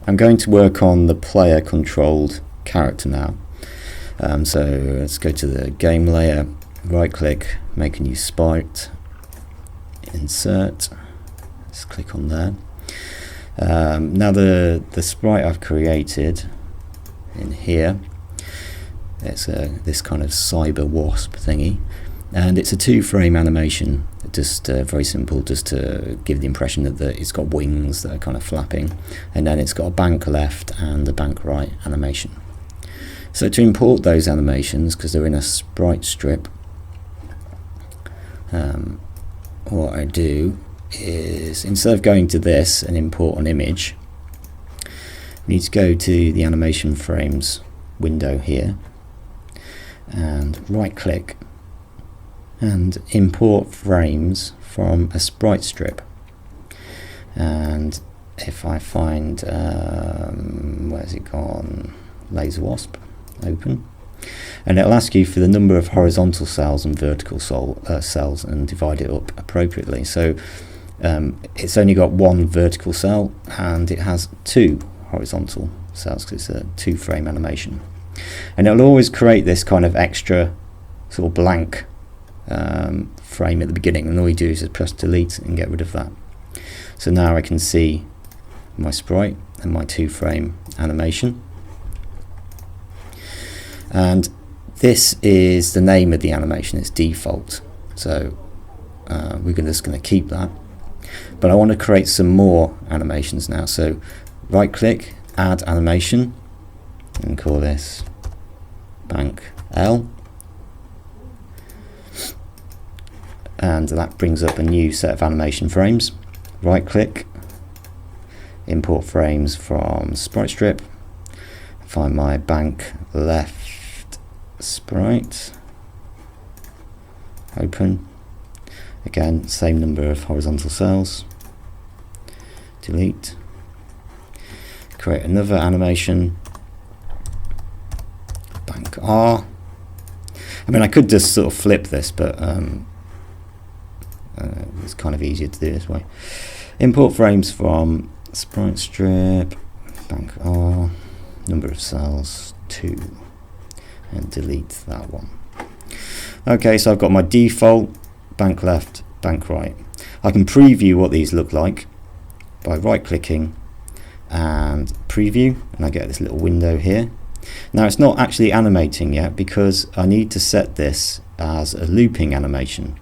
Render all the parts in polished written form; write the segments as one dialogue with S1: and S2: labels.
S1: I'm going to work on the player controlled character now. So let's go to the game layer, right click, make a new sprite, insert, let's click on there. Now the sprite I've created in here, it's this kind of cyber wasp thingy, and it's a 2-frame animation, just very simple, just to give the impression that it's got wings that are kind of flapping, and then it's got a bank left and a bank right animation. So to import those animations, because they're in a sprite strip, what I do is, instead of going to this and import an image, we need to go to the animation frames window here and right click and import frames from a sprite strip. And if I find where's it gone, laser wasp, open, and it'll ask you for the number of horizontal cells and vertical cells and divide it up appropriately. So it's only got 1 vertical cell and it has 2 horizontal cells because it's a 2-frame animation, and it'll always create this kind of extra sort of blank frame at the beginning, and all you do is just press delete and get rid of that. So now I can see my sprite and my 2-frame animation, and this is the name of the animation, it's default, so we're just going to keep that. But I want to create some more animations now, so right click, add animation, and call this bank L, and that brings up a new set of animation frames. Right click, import frames from sprite strip, find my bank left sprite, open, again same number of horizontal cells, delete, create another animation, bank R. I mean, I could just sort of flip this, but it's kind of easier to do this way. Import frames from sprite strip, bank R, number of cells 2, and delete that one. Okay, so I've got my default bank left, bank right. I can preview what these look like by right clicking and preview, and I get this little window here. Now it's not actually animating yet because I need to set this as a looping animation.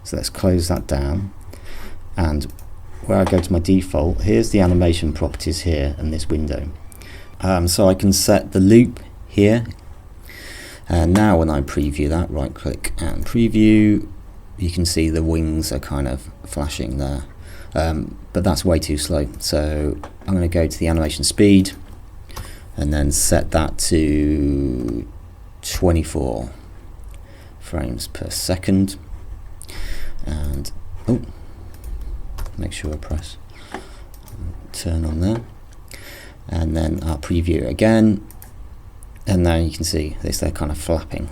S1: So let's close that down, and where I go to my default, here's the animation properties here in this window. So I can set the loop here, and now when I preview that, right click and preview, you can see the wings are kind of flashing there, but that's way too slow. So I'm going to go to the animation speed and then set that to 24 frames per second, and make sure I press turn on there, and then I'll preview it again, and now you can see they're kind of flapping,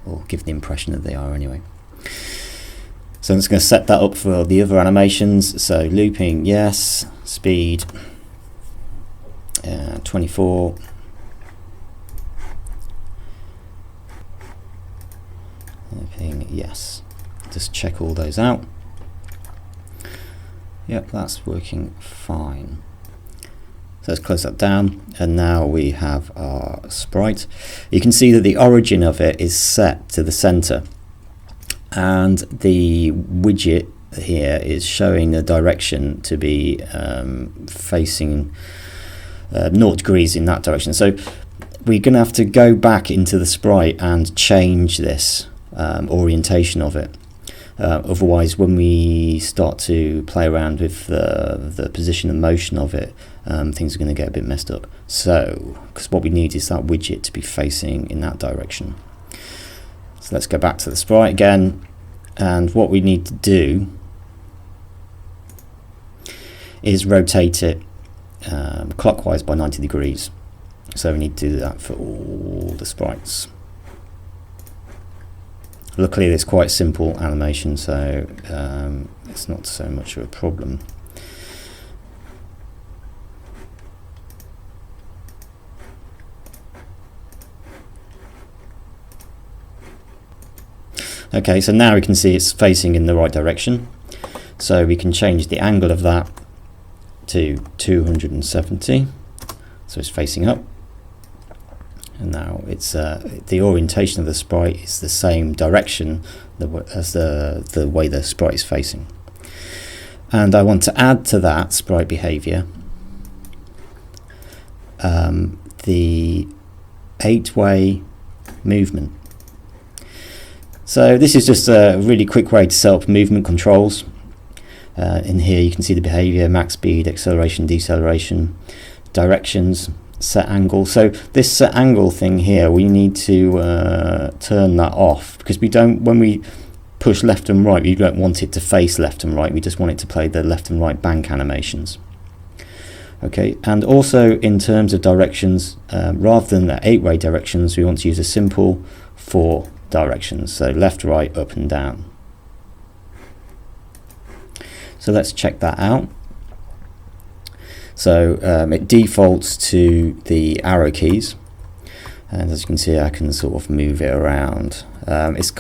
S1: or give the impression that they are anyway. So I'm just going to set that up for the other animations. So looping, yes, speed 24, looping, yes. Just check all those out. Yep, that's working fine. So let's close that down, and now we have our sprite. You can see that the origin of it is set to the center, and the widget here is showing the direction to be facing 0 degrees in that direction. So we're going to have to go back into the sprite and change this orientation of it. Otherwise, when we start to play around with the position and motion of it, things are going to get a bit messed up. So, because what we need is that widget to be facing in that direction. So let's go back to the sprite again, and what we need to do is rotate it clockwise by 90 degrees. So we need to do that for all the sprites. Luckily it's quite simple animation, so it's not so much of a problem. Okay, so now we can see it's facing in the right direction. So we can change the angle of that to 270. So it's facing up. And now it's the orientation of the sprite is the same direction as the way the sprite is facing. And I want to add to that sprite behavior the 8-way movement. So this is just a really quick way to set up movement controls. In here you can see the behavior, max speed, acceleration, deceleration, directions, set angle. So this set angle thing here, we need to turn that off, because we don't, when we push left and right, we don't want it to face left and right, we just want it to play the left and right bank animations. Okay, and also in terms of directions, rather than the 8-way directions, we want to use a simple 4 directions, so left, right, up and down. So let's check that out. So it defaults to the arrow keys, and as you can see I can sort of move it around. It's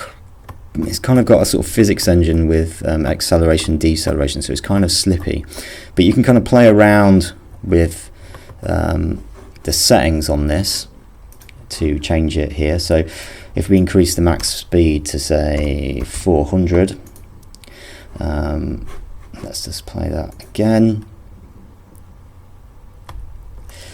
S1: kind of got a sort of physics engine with acceleration, deceleration, so it's kind of slippy, but you can kind of play around with the settings on this to change it here. So if we increase the max speed to say 400, let's just play that again.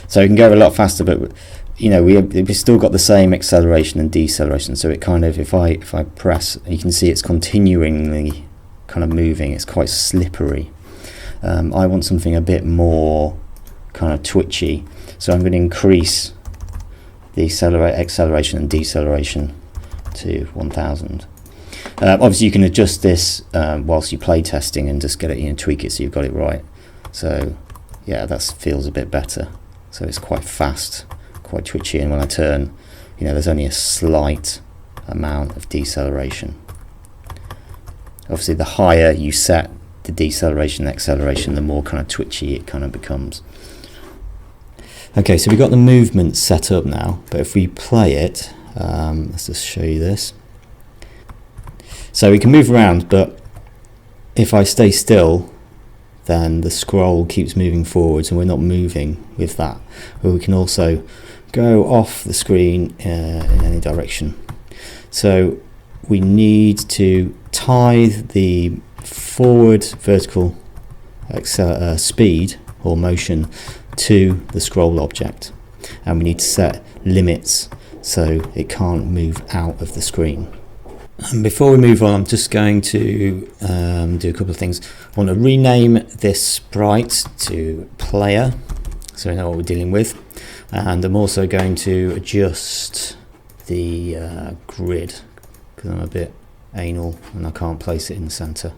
S1: So it can go a lot faster, but you know we've still got the same acceleration and deceleration. So it kind of, if I press, you can see it's continually kind of moving. It's quite slippery. I want something a bit more kind of twitchy, so I'm going to increase the acceleration and deceleration to 1000. Obviously you can adjust this whilst you play testing and just get it, you know, tweak it so you've got it right. So yeah, that feels a bit better. So it's quite fast, quite twitchy, and when I turn, you know, there's only a slight amount of deceleration. Obviously the higher you set the deceleration and acceleration, the more kind of twitchy it kind of becomes. Okay, so we've got the movement set up now, but if we play it, let's just show you this. So we can move around, but if I stay still, then the scroll keeps moving forwards and we're not moving with that. But we can also go off the screen in any direction. So we need to tie the forward vertical speed or motion to the scroll object, and we need to set limits so it can't move out of the screen. And before we move on, I'm just going to do a couple of things. I want to rename this sprite to player so we know what we're dealing with, and I'm also going to adjust the grid because I'm a bit anal and I can't place it in the center.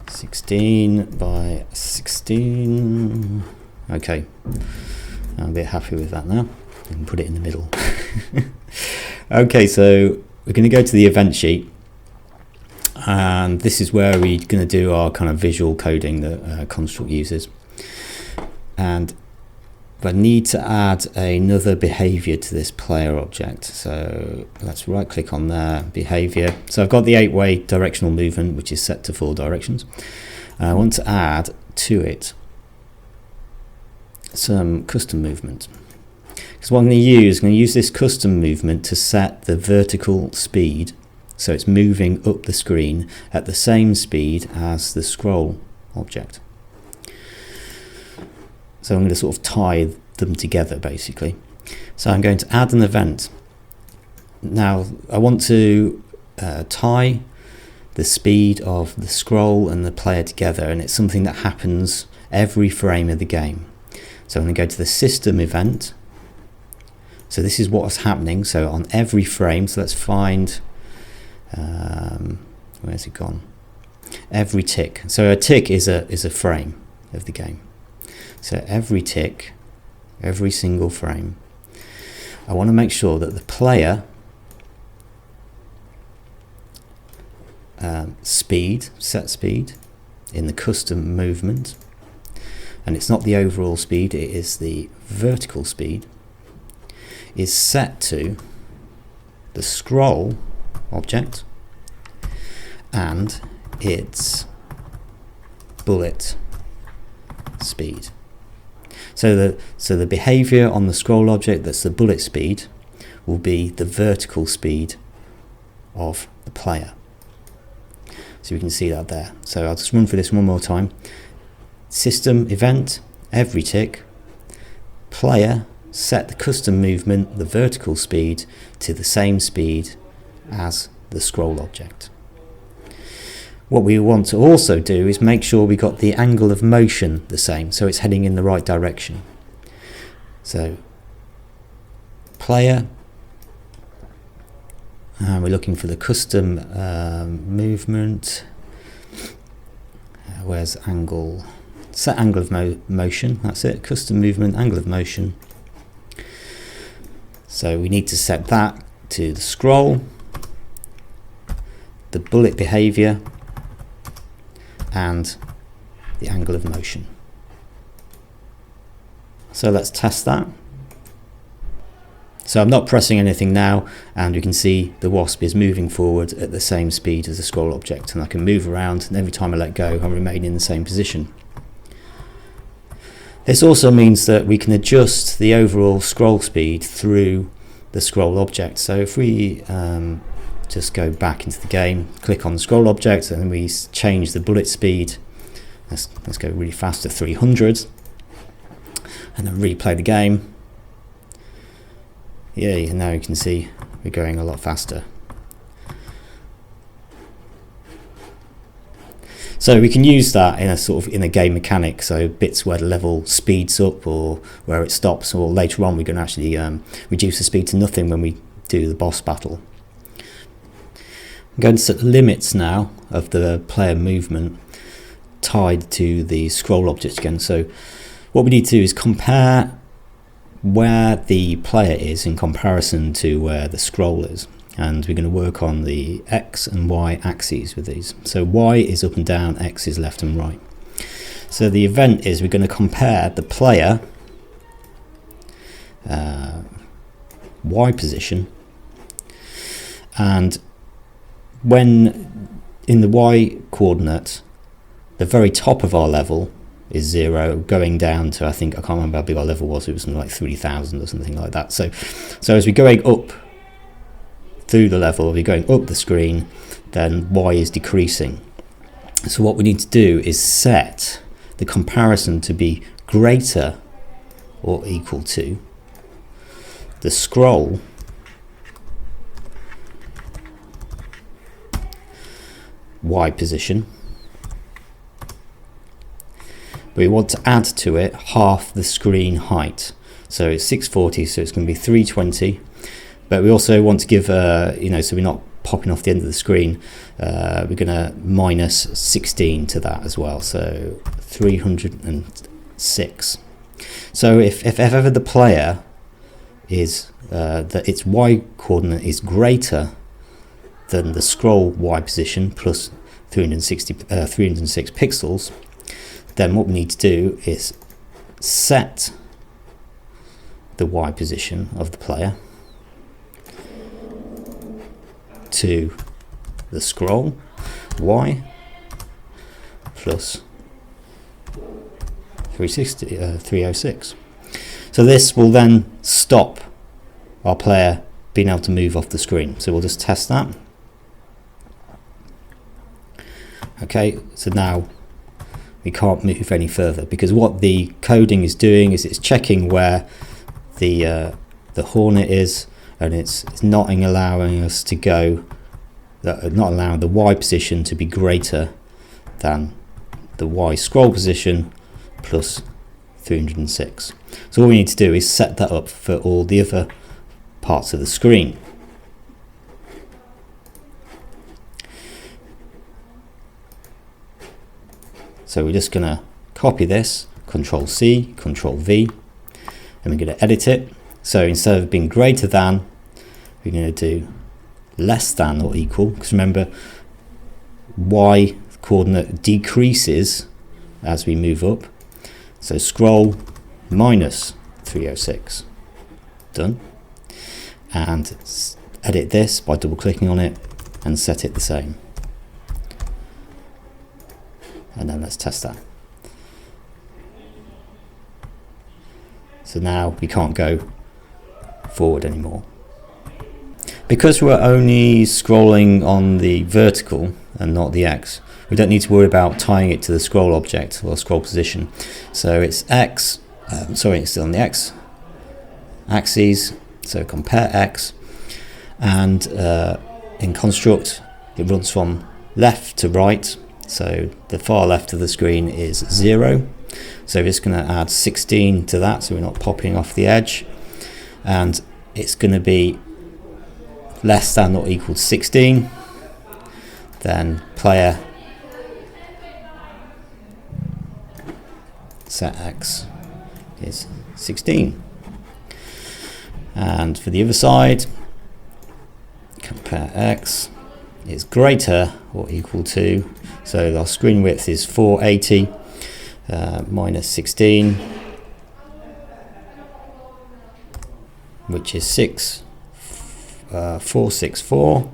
S1: 16 by 16. Okay, I'm a bit happy with that now. I can put it in the middle. Okay, so we're going to go to the event sheet, and this is where we're going to do our kind of visual coding that Construct uses. And I need to add another behavior to this player object. So let's right click on there, behavior. So I've got the 8-way directional movement, which is set to 4 directions. I want to add to it some custom movement. Because what I'm going to use this custom movement to set the vertical speed, so it's moving up the screen at the same speed as the scroll object. So I'm going to sort of tie them together basically. So I'm going to add an event. Now I want to tie the speed of the scroll and the player together, and it's something that happens every frame of the game. So I'm going to go to the system event. So this is what's happening. So on every frame, so let's find, where's it gone? Every tick. So a tick is a frame of the game. So every tick, every single frame, I want to make sure that the player set speed in the custom movement, and it's not the overall speed, it is the vertical speed, is set to the scroll object, and its bullet speed. So the behavior on the scroll object that's the bullet speed will be the vertical speed of the player. So we can see that there. So I'll just run through this one more time. System event, every tick, player, set the custom movement, the vertical speed, to the same speed as the scroll object. What we want to also do is make sure we got the angle of motion the same, so it's heading in the right direction. So player, and we're looking for the custom movement. Where's angle? Set angle of motion, that's it, custom movement, angle of motion. So we need to set that to the scroll, the bullet behavior, and the angle of motion. So let's test that. So I'm not pressing anything now, and we can see the wasp is moving forward at the same speed as the scroll object, and I can move around, and every time I let go I remain in the same position. This also means that we can adjust the overall scroll speed through the scroll object. So if we just go back into the game, click on the scroll object, and then we change the bullet speed. Let's go really fast to 300, and then replay the game. Yeah, and now you can see we're going a lot faster. So we can use that in a sort of in a game mechanic, so bits where the level speeds up or where it stops, or later on we're going to actually reduce the speed to nothing when we do the boss battle. I'm going to set the limits now of the player movement tied to the scroll object again. So what we need to do is compare where the player is in comparison to where the scroll is, and we're going to work on the X and Y axes with these. So Y is up and down, X is left and right. So the event is we're going to compare the player Y position, and when in the Y coordinate, the very top of our level is 0, going down to, I can't remember how big our level was, it was something like 3,000 or something like that. So as we're going up through the level, we're going up the screen, then Y is decreasing. So what we need to do is set the comparison to be greater or equal to the scroll Y position. We want to add to it half the screen height. So it's 640, so it's going to be 320. But we also want to give, so we're not popping off the end of the screen, we're going to minus 16 to that as well. So 306. So if ever the player is, that its Y coordinate is greater than the scroll Y position plus 306 pixels, then what we need to do is set the Y position of the player to the scroll Y plus 306. So this will then stop our player being able to move off the screen. So we'll just test that. Okay, so now we can't move any further, because what the coding is doing is it's checking where the hornet is, and it's not allowing us to go, not allowing the Y position to be greater than the Y scroll position plus 306. So all we need to do is set that up for all the other parts of the screen. So we're just going to copy this, Control C, Control V, and we're going to edit it. So instead of being greater than, we're going to do less than or equal, because remember, Y coordinate decreases as we move up. So scroll minus 306. Done. And edit this by double clicking on it and set it the same. and then let's test that. So now we can't go forward anymore. Because we're only scrolling on the vertical and not the X, we don't need to worry about tying it to the scroll object or scroll position. So it's X, it's still on the X axis, so compare X, and in construct it runs from left to right, so the far left of the screen is 0, so it's going to add 16 to that, so we're not popping off the edge, and it's going to be less than or equal to 16, then player set X is 16. And for the other side, compare X is greater or equal to, so our screen width is 480 minus 16, which is 464,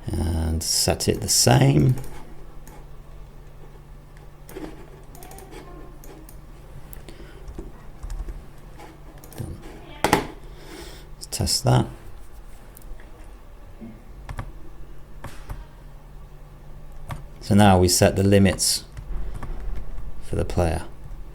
S1: and set it the same. Let's test that. So now we set the limits for the player.